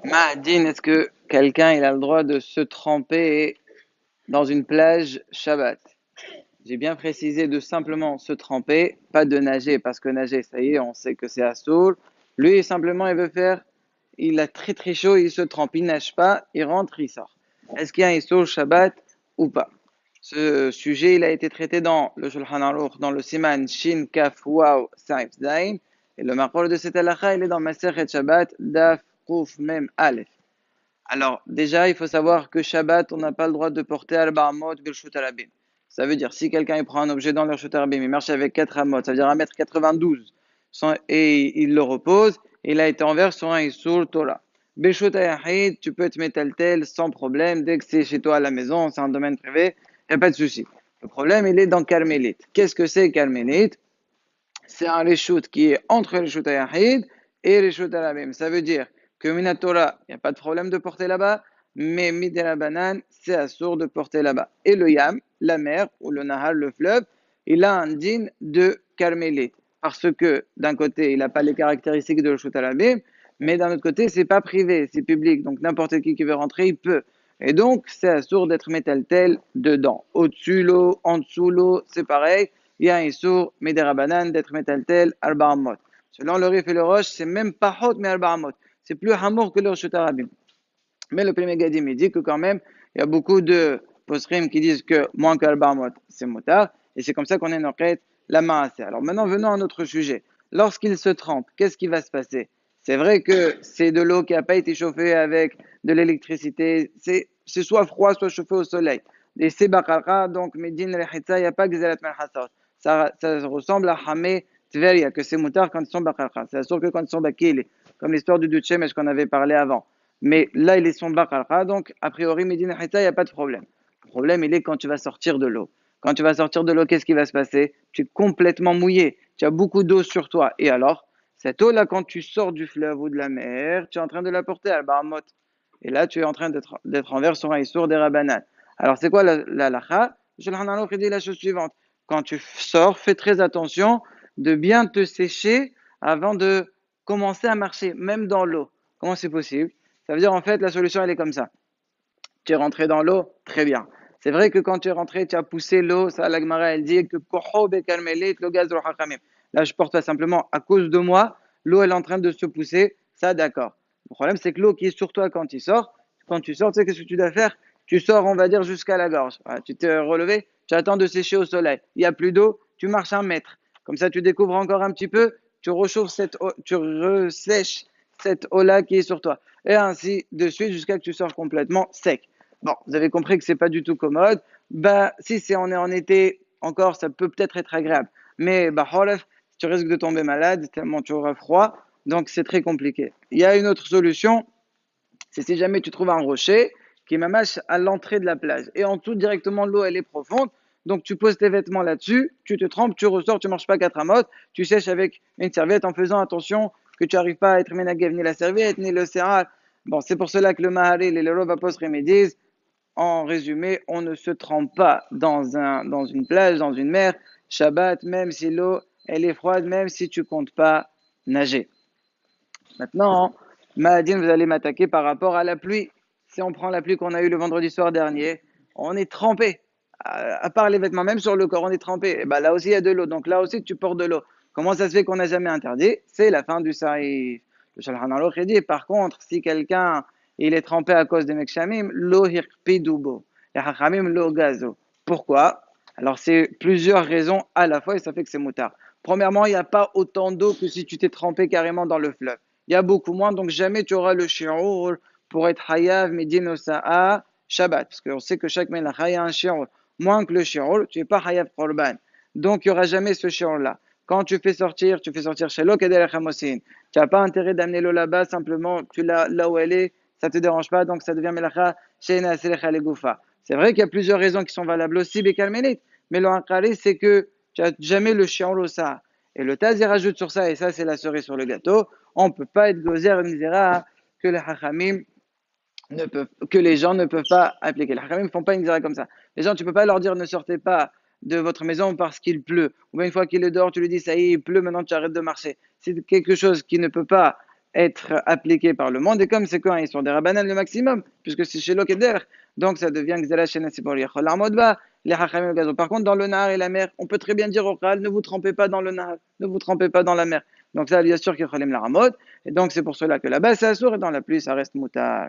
Mahadine, est-ce que quelqu'un il a le droit de se tremper dans une plage Shabbat? J'ai bien précisé de simplement se tremper, pas de nager, parce que nager, ça y est, on sait que c'est assoul. Lui, simplement, il veut faire, il a très très chaud, il se trempe, il nage pas, il rentre, il sort. Est-ce qu'il y a un issoul Shabbat ou pas? Ce sujet, il a été traité dans le Shulchan Aruch, dans le Siman Shin Kaf Waw Saif Zain, et le maqor de cette halakha, il est dans Masechet Shabbat Daf Kuf Mem Aleph. Alors, déjà, il faut savoir que Shabbat, on n'a pas le droit de porter al-ba'amot bil-shut al-abim. Ça veut dire, si quelqu'un il prend un objet dans le shut al-abim, il marche avec 4 amot, ça veut dire 1,92 m, et il le repose, il a été envers sur un issour Torah. Bishut al tu peux te mettre tel sans problème, dès que c'est chez toi à la maison, c'est un domaine privé, il n'y a pas de souci. Le problème, il est dans Carmélite. Qu'est-ce que c'est Carmélite? C'est un reshoot qui est entre le shoot yahid et le shoot al-abim. Ça veut dire que Minatora, il n'y a pas de problème de porter là-bas, mais Midera Banane, c'est assourd de porter là-bas. Et le Yam, la mer, ou le Nahar, le fleuve, il a un din de carmélite. Parce que d'un côté, il n'a pas les caractéristiques de le shoot al-abim, mais d'un autre côté, c'est pas privé, c'est public. Donc n'importe qui veut rentrer, il peut. Et donc, c'est assourd d'être métal-tel dedans. Au-dessus l'eau, en dessous l'eau, c'est pareil. Il y a un issour, Midera d'être métal-tel, Arba'amot. Selon le Rif et le Roche, c'est même pas hot, mais Arba'amot. C'est plus hamour que le Rosh Arabim. Mais le premier Gadim, il dit que quand même, il y a beaucoup de postrim qui disent que moins qu'Arba'amot, c'est motard. Et c'est comme ça qu'on est noquet la maasé. Alors maintenant, venons à notre sujet. Lorsqu'il se trempe, qu'est-ce qui va se passer? C'est vrai que c'est de l'eau qui n'a pas été chauffée avec de l'électricité. C'est soit froid, soit chauffé au soleil. Et c'est bakara, donc medin rechitza, il n'y a pas gzerat melchassot. Ça ressemble à Hamé Tveria, que c'est moutard quand ils sont bakara. C'est sûr que quand ils sont bakili, comme l'histoire du Dutchemesh qu'on avait parlé avant. Mais là, ils sont bakara, donc a priori, medin rechitza, il n'y a pas de problème. Le problème, il est quand tu vas sortir de l'eau. Quand tu vas sortir de l'eau, qu'est-ce qui va se passer? Tu es complètement mouillé. Tu as beaucoup d'eau sur toi. Et alors, cette eau-là, quand tu sors du fleuve ou de la mer, tu es en train de la porter à Bahamot. Et là, tu es en train d'être envers sur un issour des rabanan. Alors, c'est quoi la lacha? Je l'ai dit la chose suivante. Quand tu sors, fais très attention de bien te sécher avant de commencer à marcher, même dans l'eau. Comment c'est possible? Ça veut dire, en fait, la solution, elle est comme ça. Tu es rentré dans l'eau, très bien. C'est vrai que quand tu es rentré, tu as poussé l'eau, ça, la Gemara, elle dit que le gaz là, je porte ça simplement à cause de moi, l'eau, elle est en train de se pousser, ça, d'accord. Le problème, c'est que l'eau qui est sur toi quand tu sors, tu sais, qu'est-ce que tu dois faire? Tu sors, on va dire, jusqu'à la gorge. Voilà, tu t'es relevé, tu attends de sécher au soleil. Il n'y a plus d'eau, tu marches 1 mètre. Comme ça, tu découvres encore un petit peu, tu rechauffes cette eau, tu ressèches cette eau-là qui est sur toi. Et ainsi de suite jusqu'à ce que tu sors complètement sec. Bon, vous avez compris que c'est pas du tout commode. Bah, si on est en été, encore, ça peut peut-être être agréable. Mais, bah, tu risques de tomber malade tellement tu auras froid. Donc, c'est très compliqué. Il y a une autre solution, c'est si jamais tu trouves un rocher qui m'amache à l'entrée de la plage. Et en dessous, directement, l'eau, elle est profonde. Donc, tu poses tes vêtements là-dessus, tu te trempes, tu ressors, tu ne marches pas 4 amotes, tu sèches avec une serviette en faisant attention que tu n'arrives pas à être ménagué ni la serviette, ni le séral. Bon, c'est pour cela que le Maharil et le Rova Post disent en résumé, on ne se trempe pas dans une plage, dans une mer, Shabbat, même si l'eau elle est froide, même si tu comptes pas nager. Maintenant, Mahadine, vous allez m'attaquer par rapport à la pluie. Si on prend la pluie qu'on a eue le vendredi soir dernier, on est trempé. À part les vêtements, même sur le corps, on est trempé. Et ben là aussi, il y a de l'eau. Donc là aussi, tu portes de l'eau. Comment ça se fait qu'on n'a jamais interdit? C'est la fin du saïf. Le Shulchan Aruch dit, par contre, si quelqu'un il est trempé à cause des mekshamim, lo hirpidubo. Et hachamim lo gazo. Pourquoi? Alors, c'est plusieurs raisons à la fois et ça fait que c'est moutard. Premièrement, il n'y a pas autant d'eau que si tu t'es trempé carrément dans le fleuve. Il y a beaucoup moins, donc jamais tu auras le shi'ur pour être hayav medin sa'a Shabbat. Parce qu'on sait que chaque melacha a un shi'ur. Moins que le shi'ur, tu n'es pas hayav korban. Donc il n'y aura jamais ce shi'ur-là. Quand tu fais sortir chez l'Okadel Chamosin. Tu n'as pas intérêt d'amener l'eau là-bas, simplement tu l'as là où elle est, ça ne te dérange pas, donc ça devient melacha chez Naselecha Legoufa. C'est vrai qu'il y a plusieurs raisons qui sont valables aussi, Bekalmelit, mais le Hankari, c'est que tu n'as jamais le shi'ur l'osa. Et le Taz, il rajoute sur ça, et ça c'est la cerise sur le gâteau, on ne peut pas être gozer misera que les hachamim que les gens ne peuvent pas appliquer. Les hachamim ne font pas une misera comme ça. Les gens, tu ne peux pas leur dire ne sortez pas de votre maison parce qu'il pleut. Ou bien une fois qu'il est dehors, tu lui dis ça y est, il pleut, maintenant tu arrêtes de marcher. C'est quelque chose qui ne peut pas être appliqué par le monde. Et comme c'est quoi, ils sont des rabanan le maximum, puisque c'est chez l'Okeder, donc ça devient Gzela Shenet pour les Cholamodba, les Hachamim le Gazo. Par contre, dans le Nahar et la mer, on peut très bien dire au Khal, ne vous trempez pas dans le Nahar, ne vous trempez pas dans la mer. Donc ça, bien sûr qu'il Cholim la Ramod, et donc c'est pour cela que là-bas c'est assourd et dans la pluie ça reste moutar.